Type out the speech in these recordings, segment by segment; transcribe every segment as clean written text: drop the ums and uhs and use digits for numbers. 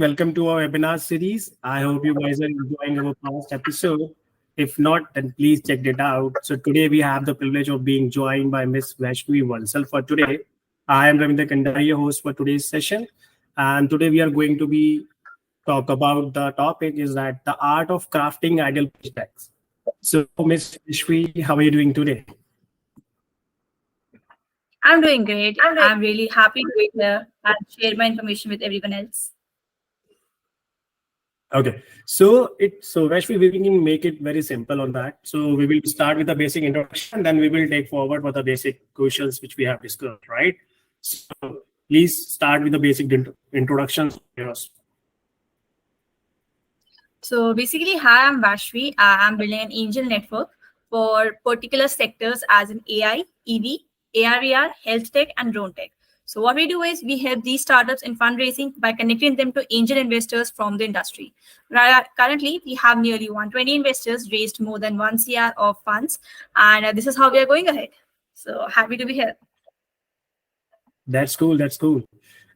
Welcome to our webinar series. I hope you guys are enjoying our past episode. If not, then please check it out. So today we have the privilege of being joined by Miss Vaishvi Bansal for today. I am Ravinder Kandari, your host for today's session. And today we are going to be talk about the topic is that the art of crafting ideal pitch decks. So Miss Vaishvi, how are you doing today? I'm doing great. I'm really happy to be here and share my information with everyone else. Okay, so Rashmi, we can make it very simple on that. So we will start with the basic introduction, then we will take forward for the basic questions which we have discussed, right? So please start with the basic introductions. Yes. So basically, hi, I'm Vaishvi. I'm building an angel network for particular sectors as in AI, EV, AR/VR, health tech, and drone tech. So what we do is we help these startups in fundraising by connecting them to angel investors from the industry. Currently, we have nearly 120 investors raised more than 1 CR of funds, and this is how we are going ahead. So happy to be here. That's cool. That's cool.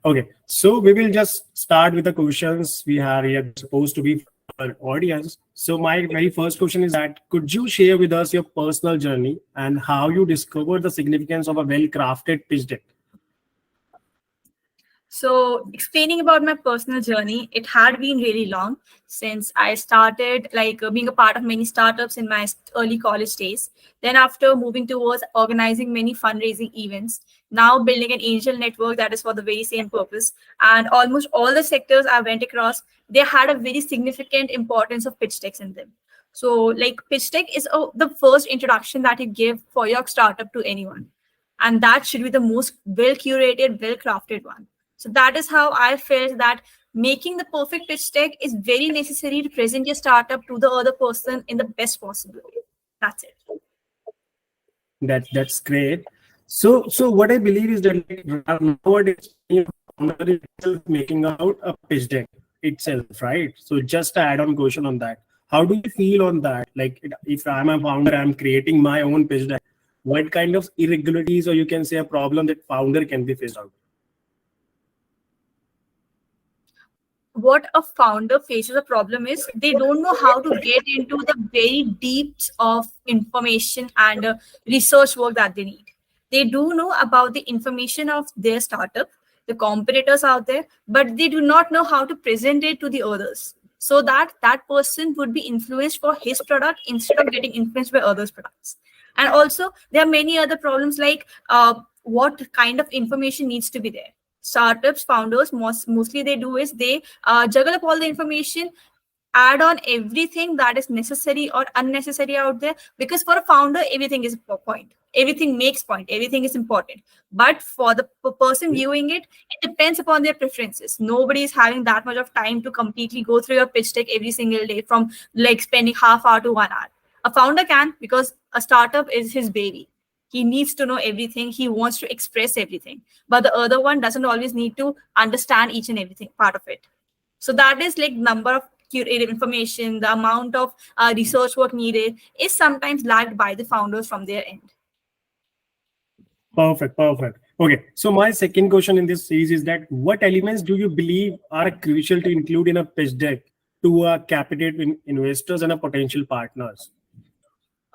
Okay, so we will just start with the questions we have here supposed to be for our audience. So my very first question is that could you share with us your personal journey and how you discovered the significance of a well-crafted pitch deck? So explaining about my personal journey, it had been really long since I started being a part of many startups in my early college days. Then after moving towards organizing many fundraising events, now building an angel network that is for the very same purpose. And almost all the sectors I went across, they had a very significant importance of pitch decks in them. So like pitch deck is the first introduction that you give for your startup to anyone. And that should be the most well curated, well crafted one. So that is how I felt that making the perfect pitch deck is very necessary to present your startup to the other person in the best possible way. That's it. That's great. So what I believe is that nowadays founder is itself making out a pitch deck itself, right? So just an add-on question on that. How do you feel on that? Like if I'm a founder, I'm creating my own pitch deck. What kind of irregularities or you can say a problem that founder can be faced out? What a founder faces a problem is they don't know how to get into the very deeps of information and research work that they need. They do know about the information of their startup, the competitors out there, but they do not know how to present it to the others so that that person would be influenced for his product instead of getting influenced by others' products. And also, there are many other problems like what kind of information needs to be there. Startups founders mostly they do is they juggle up all the information, add on everything that is necessary or unnecessary out there, because for a founder everything is a point, everything makes point, everything is important. But for the person viewing it, it depends upon their preferences. Nobody is having that much of time to completely go through your pitch deck every single day, from like spending half hour to 1 hour. A founder can, because a startup is his baby. He needs to know everything. He wants to express everything. But the other one doesn't always need to understand each and everything part of it. So that is like number of curated information, the amount of research work needed is sometimes lagged by the founders from their end. Perfect. Okay. So my second question in this series is that what elements do you believe are crucial to include in a pitch deck to captivate investors and potential partners?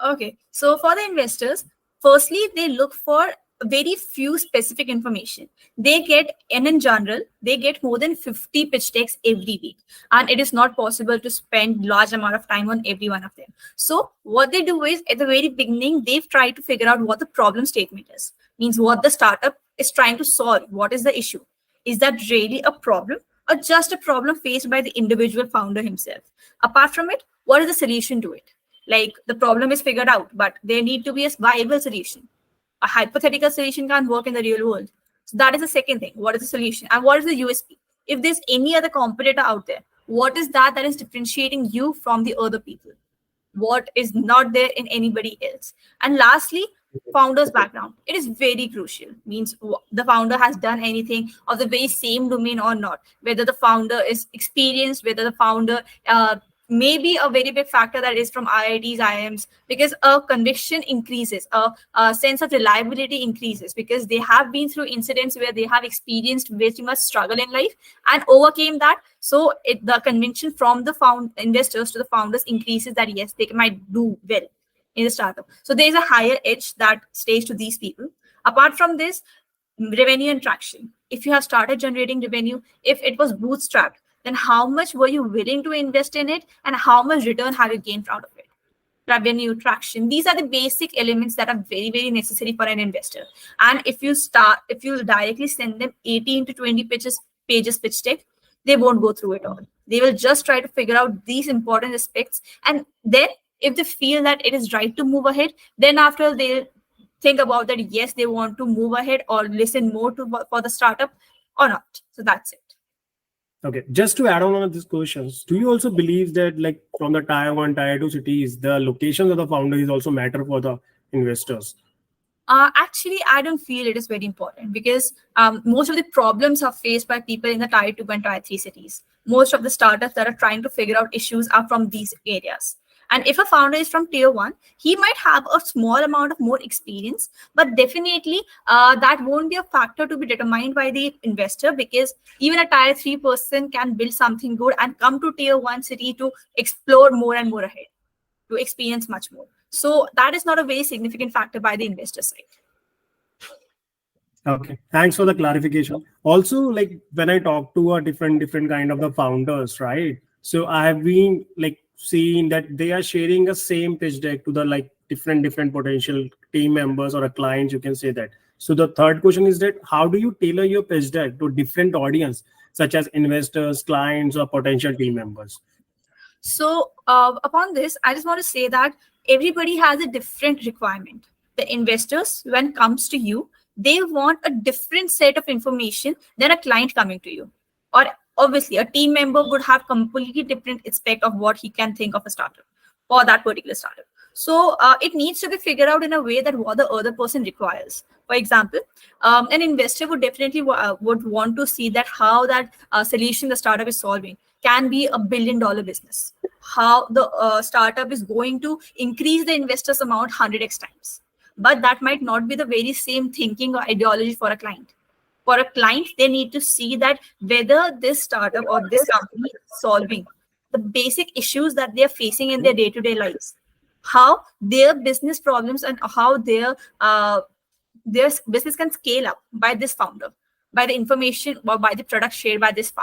Okay. So for the investors, firstly, they look for very few specific information. They get, and in general, they get more than 50 pitch decks every week. And it is not possible to spend large amount of time on every one of them. So what they do is at the very beginning, they've tried to figure out what the problem statement is. Means what the startup is trying to solve. What is the issue? Is that really a problem or just a problem faced by the individual founder himself? Apart from it, what is the solution to it? Like the problem is figured out, but there need to be a viable solution. A hypothetical solution can't work in the real world. So that is the second thing. What is the solution? And what is the USP? If there's any other competitor out there, what is that is differentiating you from the other people? What is not there in anybody else? And lastly, founder's background. It is very crucial. Means the founder has done anything of the very same domain or not. Whether the founder is experienced, whether the founder maybe a very big factor that is from IITs, IIMs, because a conviction increases, a sense of reliability increases, because they have been through incidents where they have experienced very much struggle in life and overcame that. So the conviction from the investors to the founders increases that yes, they might do well in the startup. So there is a higher edge that stays to these people. Apart from this, revenue and traction. If you have started generating revenue, if it was bootstrapped, then how much were you willing to invest in it and how much return have you gained out of it? Revenue, traction, these are the basic elements that are very, very necessary for an investor. And if you directly send them 18 to 20 pages pitch deck, they won't go through it all. They will just try to figure out these important aspects, and then if they feel that it is right to move ahead, then after they'll think about that, yes, they want to move ahead or listen more to for the startup or not. So that's it. Okay, just to add on these questions, do you also believe that like from the tier 1, tier 2 cities, the locations of the founders also matter for the investors? Actually, I don't feel it is very important, because most of the problems are faced by people in the tier 2 and tier 3 cities. Most of the startups that are trying to figure out issues are from these areas. And if a founder is from tier 1, he might have a small amount of more experience, but definitely that won't be a factor to be determined by the investor, because even a tier 3 person can build something good and come to tier 1 city to explore more and more ahead, to experience much more. So that is not a very significant factor by the investor side. Okay, thanks for the clarification. Also, like when I talk to a different kind of the founders, right? So I have been like seeing that they are sharing a same pitch deck to the like different potential team members or a client, you can say that. So the third question is that how do you tailor your pitch deck to different audience, such as investors, clients, or potential team members? So upon this, I just want to say that everybody has a different requirement. The investors, when it comes to you, they want a different set of information than a client coming to you. Or obviously, a team member would have completely different aspect of what he can think of a startup or that particular startup. So it needs to be figured out in a way that what the other person requires. For example, an investor would definitely would want to see that how that solution the startup is solving can be $1 billion business. How the startup is going to increase the investors amount 100x times. But that might not be the very same thinking or ideology for a client. For a client, they need to see that whether this startup or this company is solving the basic issues that they are facing in their day-to-day lives, how their business problems and how their business can scale up by this founder, by the information or by the product shared by this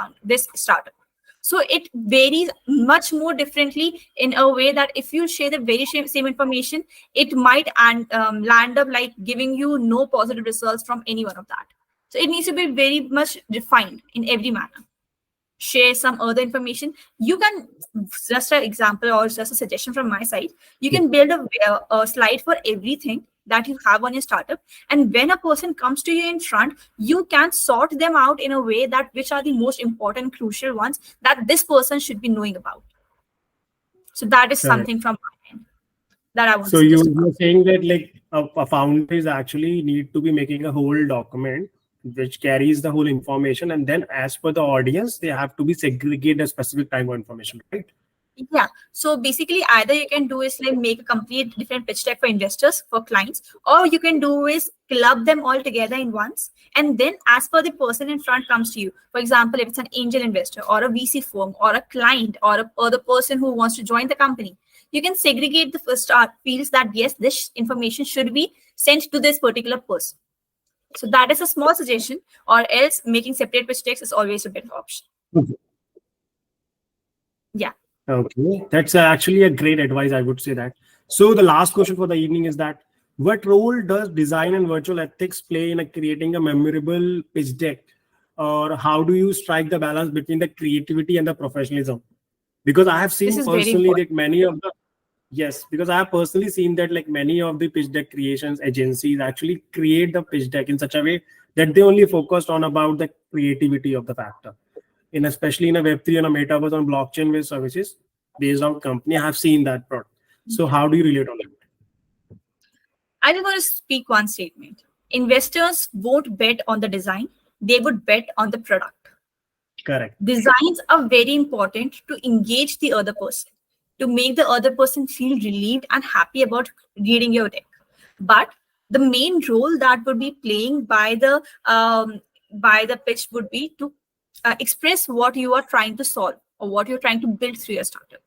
startup. So it varies much more differently in a way that if you share the very same information, it might land up like giving you no positive results from any one of that. So it needs to be very much refined in every manner. Share some other information. You can, just an example or just a suggestion from my side, you can build a slide for everything that you have on your startup. And when a person comes to you in front, you can sort them out in a way that which are the most important, crucial ones that this person should be knowing about. So that is something from my end that I want so to you're about. saying that like a founder is actually need to be making a whole document which carries the whole information, and then as per the audience, they have to be segregate a specific type of information, right? Yeah. So basically, either you can do is like make a complete different pitch deck for investors, for clients, or you can do is club them all together in once. And then as per the person in front comes to you, for example, if it's an angel investor or a VC firm or a client or the person who wants to join the company, you can segregate the first fields that yes, this information should be sent to this particular person. So that is a small suggestion, or else making separate pitch decks is always a better option. Yeah. Okay, that's actually a great advice, I would say that. So the last question for the evening is that what role does design and virtual ethics play in creating a memorable pitch deck, or how do you strike the balance between the creativity and the professionalism? Because I have seen personally that many of the because I have personally seen that like many of the pitch deck creations agencies actually create the pitch deck in such a way that they only focused on about the creativity of the factor. Especially in a Web3 and a metaverse on blockchain-based services based on company, I have seen that product. So how do you relate on it? I just want to speak one statement. Investors won't bet on the design. They would bet on the product. Correct. Designs are very important to engage the other person. to make the other person feel relieved and happy about reading your deck. But the main role that would be playing by the pitch would be to express what you are trying to solve or what you're trying to build through your startup.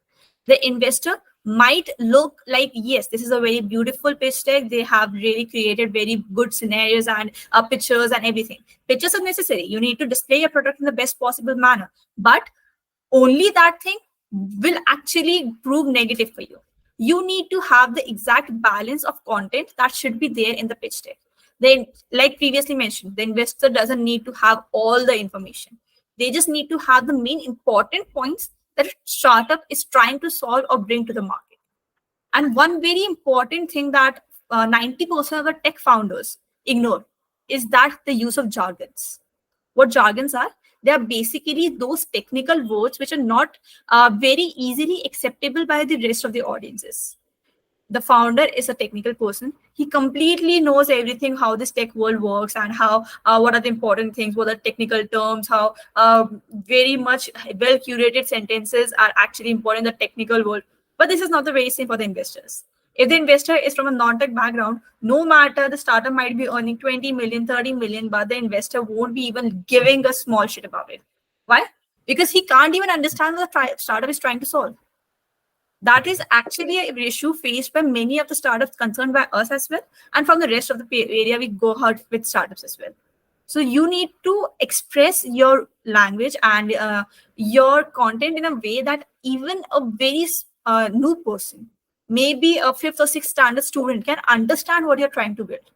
The investor might look like, yes, this is a very beautiful pitch deck. They have really created very good scenarios and pictures and everything. Pictures are necessary. You need to display your product in the best possible manner. But only that thing will actually prove negative for you. You need to have the exact balance of content that should be there in the pitch deck. Then, like previously mentioned, the investor doesn't need to have all the information. They just need to have the main important points that a startup is trying to solve or bring to the market. And one very important thing that 90% of the tech founders ignore is that the use of jargons. What jargons are? They are basically those technical words which are not very easily acceptable by the rest of the audiences. The founder is a technical person. He completely knows everything, how this tech world works and how what are the important things, what are technical terms, how very much well curated sentences are actually important in the technical world. But this is not the very same for the investors. If the investor is from a non-tech background, no matter the startup might be earning 20 million, 30 million, but the investor won't be even giving a small shit about it. Why? Because he can't even understand what the startup is trying to solve. That is actually an issue faced by many of the startups concerned by us as well, and from the rest of the area we go out with startups as well. So you need to express your language and your content in a way that even a very new person, maybe a fifth or sixth standard student, can understand what you're trying to build.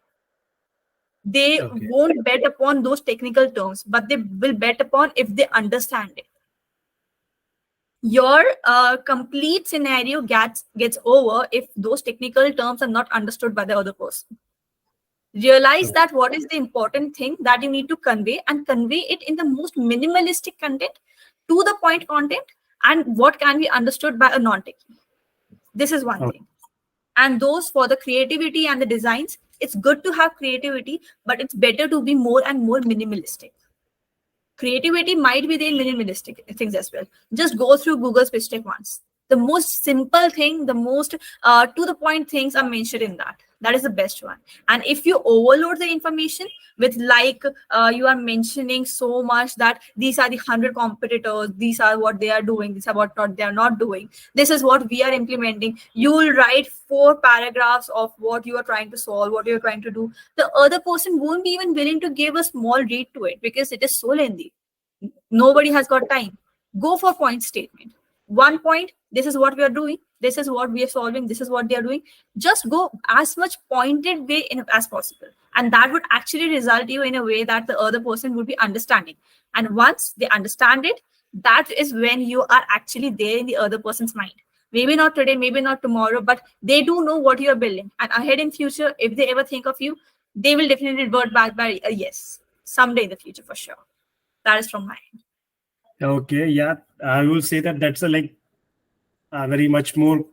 They won't bet upon those technical terms, but they will bet upon if they understand it. Your complete scenario gets over if those technical terms are not understood by the other person. Realize that what is the important thing that you need to convey, and convey it in the most minimalistic content, to the point content, and what can be understood by a non-techie. This is one thing. And those for the creativity and the designs, it's good to have creativity, but it's better to be more and more minimalistic. Creativity might be there in minimalistic things as well. Just go through Google's pitch deck once. The most simple thing, the most to the point things are mentioned in that. That is the best one. And if you overload the information with you are mentioning so much that these are the 100 competitors, these are what they are doing, these are what they are not doing, this is what we are implementing, you will write 4 paragraphs of what you are trying to solve, what you are trying to do. The other person won't be even willing to give a small read to it because it is so lengthy. Nobody has got time. Go for point statement. One point, this is what we are doing, this is what we are solving, this is what they are doing. Just go as much pointed way as possible, and that would actually result you in a way that the other person would be understanding. And once they understand it, that is when you are actually there in the other person's mind. Maybe not today, maybe not tomorrow, but they do know what you are building, and ahead in future, if they ever think of you, they will definitely revert back by a yes someday in the future for sure. That is from my end. Okay, yeah, I will say that that's a very much more,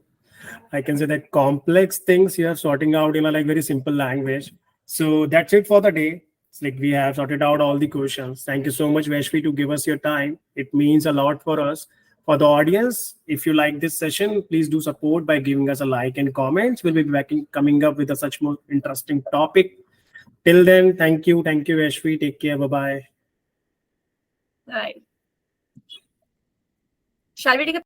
I can say that complex things you are sorting out in a very simple language. So that's it for the day. It's we have sorted out all the questions. Thank you so much, Vaishvi, to give us your time. It means a lot for us. For the audience, if you like this session, please do support by giving us a like and comments. We'll be back coming up with a such more interesting topic. Till then, thank you, Vaishvi. Take care. Bye-bye. Right. Shall we take a